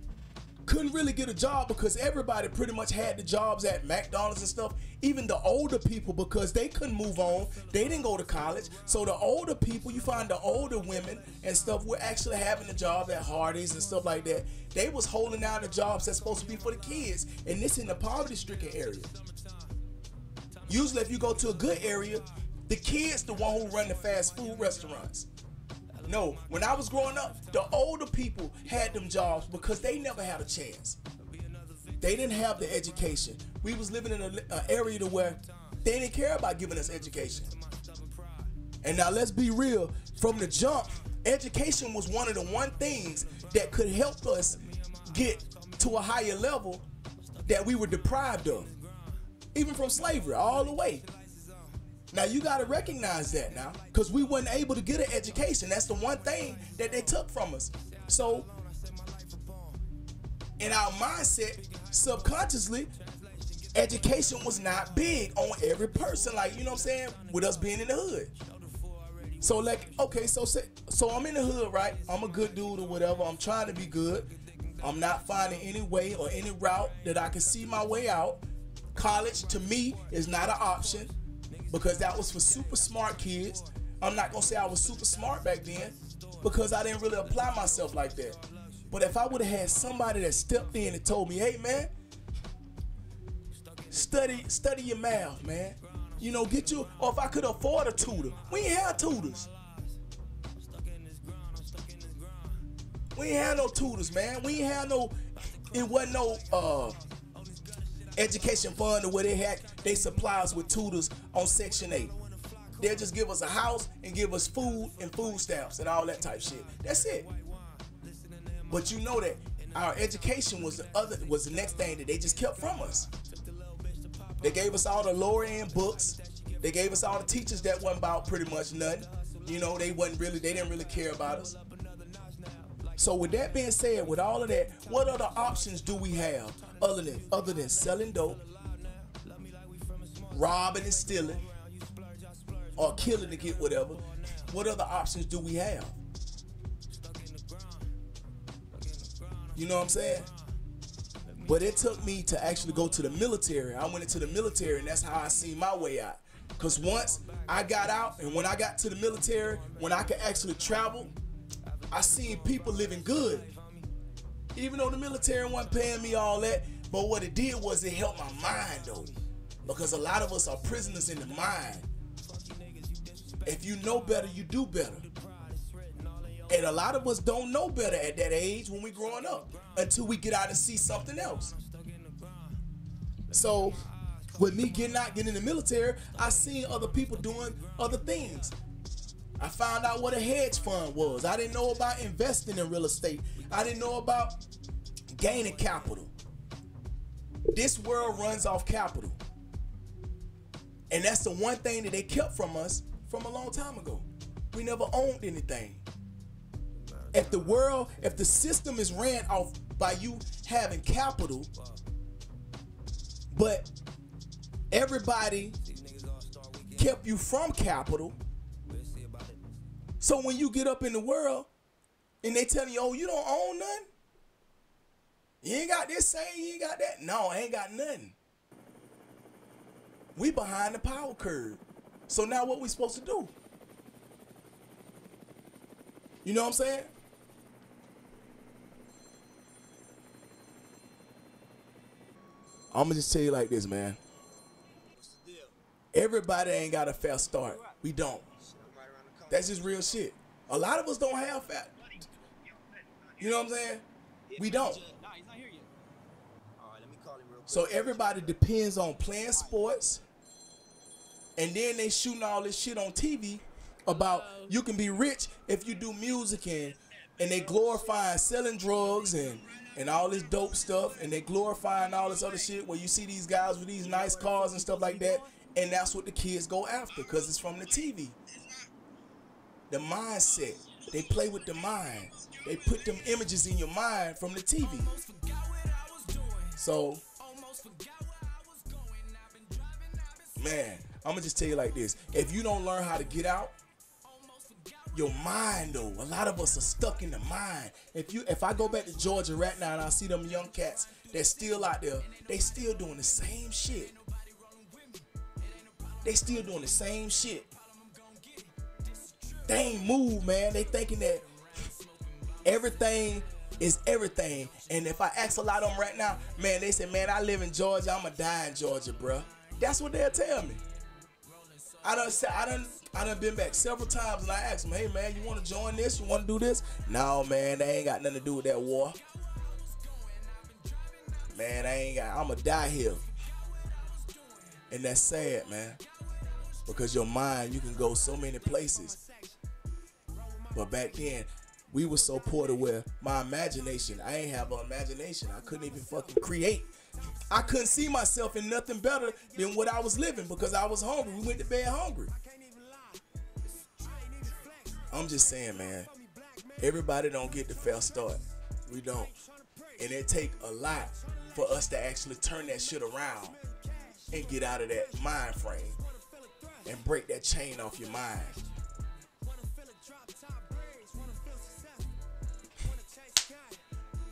Couldn't really get a job because everybody pretty much had the jobs at McDonald's and stuff. Even the older people, because they couldn't move on. They didn't go to college. So the older people, you find the older women and stuff, were actually having the job at Hardee's and stuff like that. They was holding down the jobs that's supposed to be for the kids. And this in the poverty-stricken area. Usually if you go to a good area, the kids the one who run the fast food restaurants. No, when I was growing up, the older people had them jobs because they never had a chance. They didn't have the education. We was living in an area to where they didn't care about giving us education. And now let's be real, from the jump, education was one of the things that could help us get to a higher level that we were deprived of. Even from slavery, all the way. Now you gotta recognize that now, because we weren't able to get an education. That's the one thing that they took from us. So in our mindset, subconsciously, education was not big on every person. Like, you know what I'm saying? With us being in the hood. So like, okay, so I'm in the hood, right? I'm a good dude or whatever. I'm trying to be good. I'm not finding any way or any route that I can see my way out. College to me is not an option, because that was for super smart kids. I'm not gonna say I was super smart back then, because I didn't really apply myself like that. But if I would have had somebody that stepped in and told me, hey man, study your math, man. You know, get you, or if I could afford a tutor. We ain't have tutors. We ain't have no tutors, man. We ain't have no, it wasn't no education fund or where they supply us with tutors on Section 8. They'll just give us a house and give us food and food stamps and all that type shit. That's it. But you know that our education was the next thing that they just kept from us. They gave us all the lower end books. They gave us all the teachers that wasn't about pretty much nothing. You know, they didn't really care about us. So with that being said, with all of that, what other options do we have other than selling dope, robbing and stealing, or killing to get whatever? What other options do we have? You know what I'm saying? But it took me to actually go to the military. I went into the military, and that's how I seen my way out. Because once I got out, and when I got to the military, when I could actually travel, I seen people living good. Even though the military wasn't paying me all that, but what it did was it helped my mind though. Because a lot of us are prisoners in the mind. If you know better, you do better. And a lot of us don't know better at that age when we're growing up, until we get out and see something else. So with me getting in the military, I seen other people doing other things. I found out what a hedge fund was. I didn't know about investing in real estate. I didn't know about gaining capital. This world runs off capital. And that's the one thing that they kept from us from a long time ago. We never owned anything. If the system is ran off by you having capital, but everybody kept you from capital. So when you get up in the world and they tell you, oh, you don't own nothing? You ain't got this saying, you ain't got that. No, I ain't got nothing. We behind the power curve. So now what we supposed to do? You know what I'm saying? I'm gonna just tell you like this, man. Everybody ain't got a fair start. We don't. That's just real shit. A lot of us don't have fair. You know what I'm saying? We don't. So everybody depends on playing sports, and then they shooting all this shit on TV about you can be rich if you do music, and they glorifying selling drugs and all this dope stuff, and they glorifying all this other shit where you see these guys with these nice cars and stuff like that, and that's what the kids go after because it's from the TV. The mindset. They play with the mind. They put them images in your mind from the TV. So, man, I'm gonna just tell you like this. If you don't learn how to get out, your mind though, a lot of us are stuck in the mind. If I go back to Georgia right now and I see them young cats that's still out there, they still doing the same shit. They still doing the same shit. They ain't moved, man. They thinking that everything is everything. And if I ask a lot of them right now, man, they say, man, I live in Georgia. I'ma die in Georgia, bruh. That's what they'll tell me. I done been back several times and I asked them, hey, man, you want to join this? You want to do this? No, man, they ain't got nothing to do with that war. Man, I'ma die here. And that's sad, man. Because your mind, you can go so many places. But back then, we were so poor to where my imagination, I ain't have an imagination. I couldn't even fucking create. I couldn't see myself in nothing better than what I was living because I was hungry. We went to bed hungry. I'm just saying, man, everybody don't get the fair start. We don't. And it take a lot for us to actually turn that shit around and get out of that mind frame and break that chain off your mind.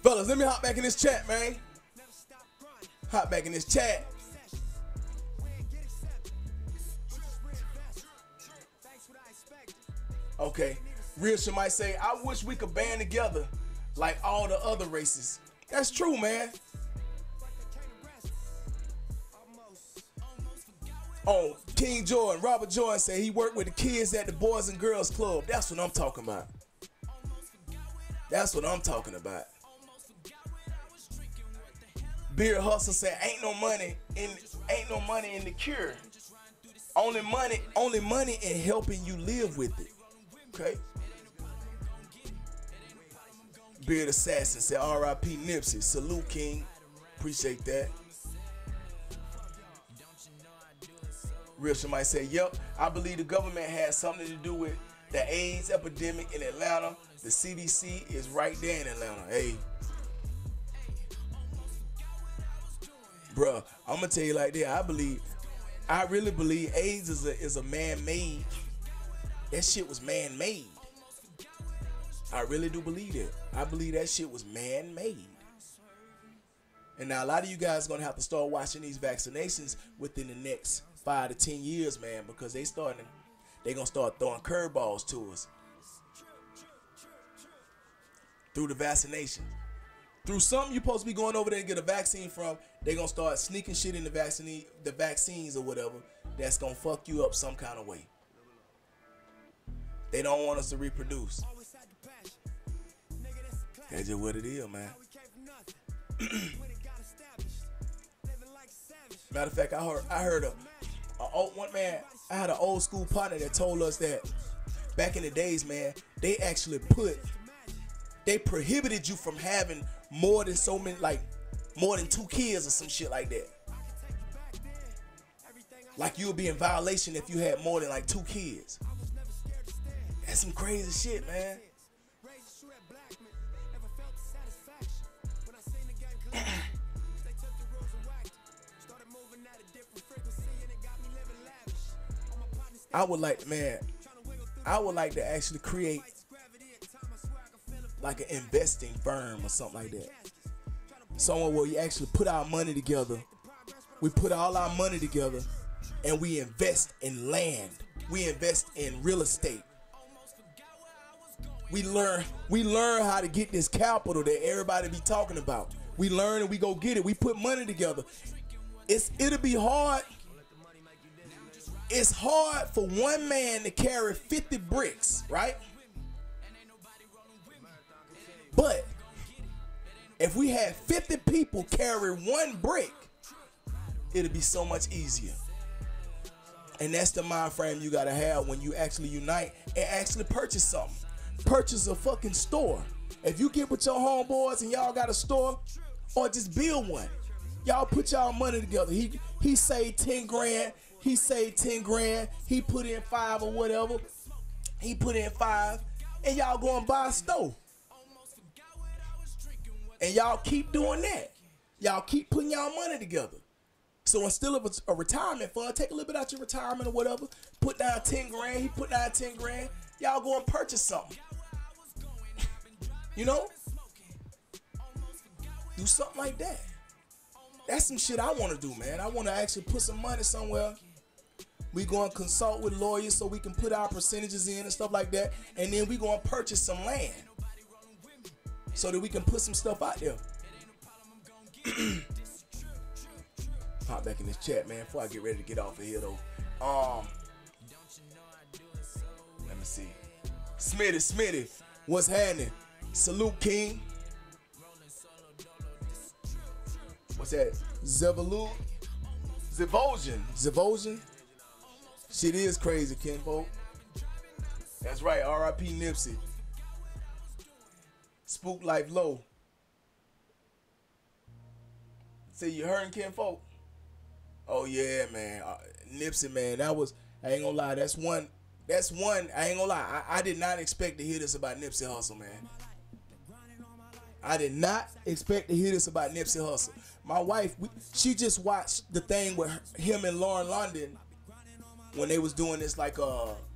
Fellas, let me hop back in this chat, man. Hop back in this chat. Okay, real shit might say, I wish we could band together like all the other races. That's true, man. Oh, King Jordan, Robert Jordan said he worked with the kids at the Boys and Girls Club. That's what I'm talking about. That's what I'm talking about. Beard Hustle said, ain't no money in the cure. Only money in helping you live with it. Okay. Beard Assassin said, R.I.P. Nipsey. Salute, King. Appreciate that. Real somebody said, yep, I believe the government has something to do with the AIDS epidemic in Atlanta. The CDC is right there in Atlanta. Hey. Bruh, I'm gonna tell you like that. I really believe AIDS is a man-made. That shit was man-made. I really do believe that. I believe that shit was man-made. And now a lot of you guys are gonna have to start watching these vaccinations within the next 5 to 10 years, man, because they gonna start throwing curveballs to us through the vaccination. Through something you're supposed to be going over there and get a vaccine from, they gonna start sneaking shit in the vaccines or whatever that's gonna fuck you up some kind of way. They don't want us to reproduce. That's just what it is, man. Matter of fact, I heard I had an old school partner that told us that back in the days, man, they actually prohibited you from having more than 2 kids or some shit like that. Like you would be in violation if you had more than 2 kids. That's some crazy shit, man. I would like to actually create like an investing firm or something like that. Somewhere where we actually put our money together. We put all our money together and we invest in land. We invest in real estate. We learn how to get this capital that everybody be talking about. We learn and we go get it. We put money together. It'll be hard. It's hard for one man to carry 50 bricks, right? But if we had 50 people carry one brick, it'll be so much easier. And that's the mind frame you gotta have when you actually unite and actually purchase something. Purchase a fucking store. If you get with your homeboys and y'all got a store, or just build one. Y'all put y'all money together. He saved 10 grand. He saved 10 grand. He put in 5 or whatever. He put in 5. And y'all go and buy a store. And y'all keep doing that. Y'all keep putting y'all money together. So instead of a retirement fund, take a little bit out your retirement or whatever. Put down 10 grand. He put down 10 grand. Y'all go and purchase something. You know? Do something like that. That's some shit I want to do, man. I want to actually put some money somewhere. We go and consult with lawyers so we can put our percentages in and stuff like that. And then we go and purchase some land so that we can put some stuff out there. Pop back in this chat, man, before I get ready to get off of here, though. Let me see. Smitty, what's happening? Salute, King. What's that? Zevosian. Shit is crazy, kinfolk. That's right, R.I.P. Nipsey. Spook Life Low. Say you heard, kinfolk? Oh yeah, man. Nipsey, man, that was, I ain't gonna lie, that's one, I ain't gonna lie, I did not expect to hear this about Nipsey Hussle, man. I did not expect to hear this about Nipsey Hussle. My wife, she just watched the thing with him and Lauren London when they was doing this like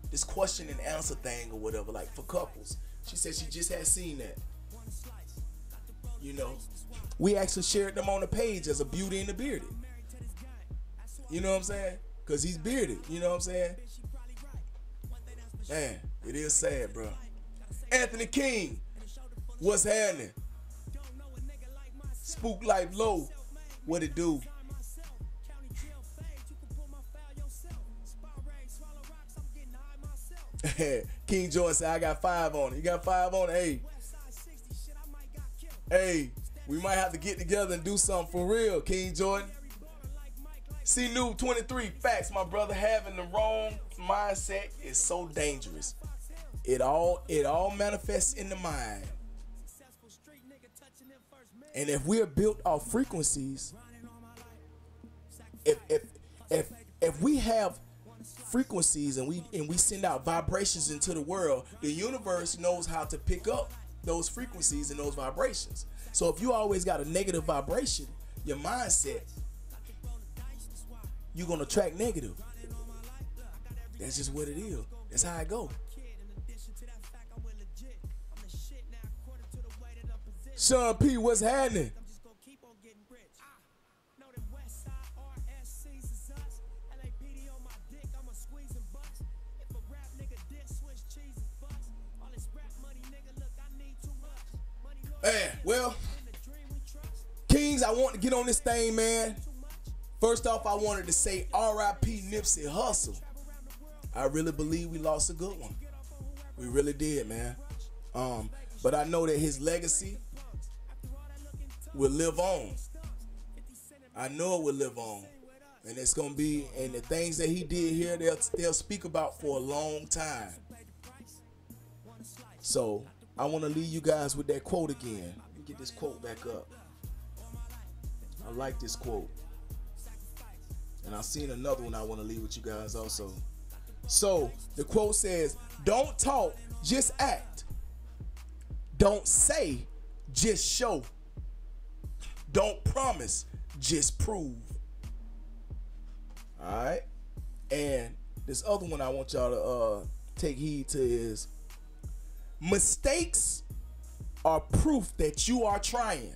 this question and answer thing or whatever, like for couples. She said she just had seen that. You know, we actually shared them on the page as a Beauty and the Bearded. You know what I'm saying? Cause he's bearded. You know what I'm saying? Man, it is sad, bro. Anthony King, what's happening? Spook Life Low, what it do? King Jordan said, I got 5 on it. You got 5 on it? Hey, we might have to get together and do something for real, King Jordan. C Noob 23, facts, my brother. Having the wrong mindset is so dangerous. It all manifests in the mind. And if we are built off frequencies, if we have frequencies and we send out vibrations into the world, the universe knows how to pick up those frequencies and those vibrations. So if you always got a negative vibration, your mindset, you're gonna attract negative. That's just what it is. That's how it go. Sean P, what's happening? Man, well, Kings, I want to get on this thing, man. First off, I wanted to say R.I.P. Nipsey Hussle. I really believe we lost a good one. We really did, man. But I know that his legacy will live on. I know it will live on. And it's going to be, and the things that he did here, they'll speak about for a long time. So I want to leave you guys with that quote again. Let me get this quote back up. I like this quote. And I've seen another one I want to leave with you guys also. So the quote says, don't talk, just act. Don't say, just show. Don't promise, just prove. All right? And this other one I want y'all to take heed to is mistakes are proof that you are trying.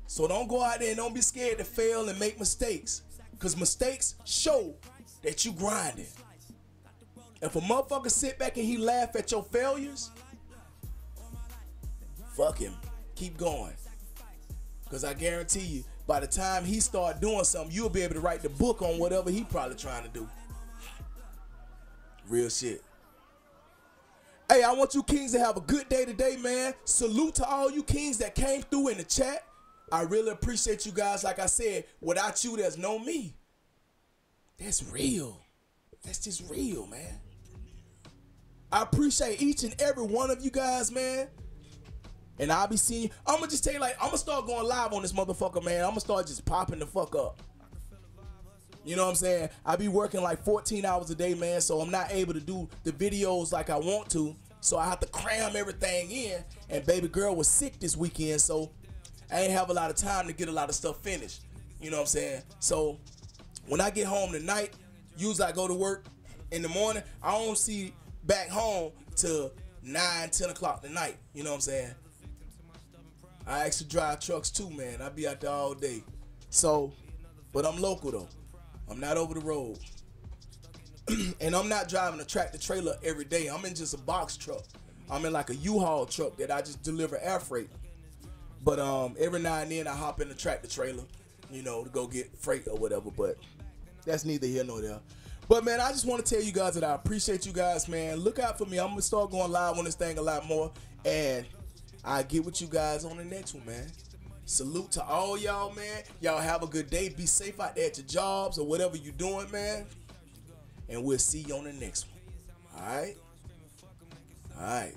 So don't go out there and don't be scared to fail and make mistakes, because mistakes show that you grinding. If a motherfucker sit back and he laugh at your failures, fuck him. Keep going. Because I guarantee you, by the time he start doing something, you'll be able to write the book on whatever he probably trying to do. Real shit. Hey, I want you kings to have a good day today, man. Salute to all you kings that came through in the chat. I really appreciate you guys. Like I said, without you, there's no me. That's real. That's just real, man. I appreciate each and every one of you guys, man. And I'll be seeing you. I'm going to just tell you, like, I'm going to start going live on this motherfucker, man. I'm going to start just popping the fuck up. You know what I'm saying? I be working like 14 hours a day, man, so I'm not able to do the videos like I want to. So I have to cram everything in. And baby girl was sick this weekend, so I ain't have a lot of time to get a lot of stuff finished. You know what I'm saying? So when I get home tonight, usually I go to work in the morning. I don't see back home till 9, 10 o'clock tonight. You know what I'm saying? I actually drive trucks too, man. I be out there all day. So, but I'm local though. I'm not over the road. And I'm not driving a tractor trailer every day. I'm in just a box truck. I'm in like a U-Haul truck that I just deliver air freight. But every now and then I hop in the tractor trailer, you know, to go get freight or whatever. But that's neither here nor there. But man, I just want to tell you guys that I appreciate you guys, man. Look out for me. I'm gonna start going live on this thing a lot more, and I'll get with you guys on the next one, man. Salute to all y'all, man. Y'all have a good day. Be safe out there at your jobs or whatever you're doing, man. And we'll see you on the next one. All right? All right.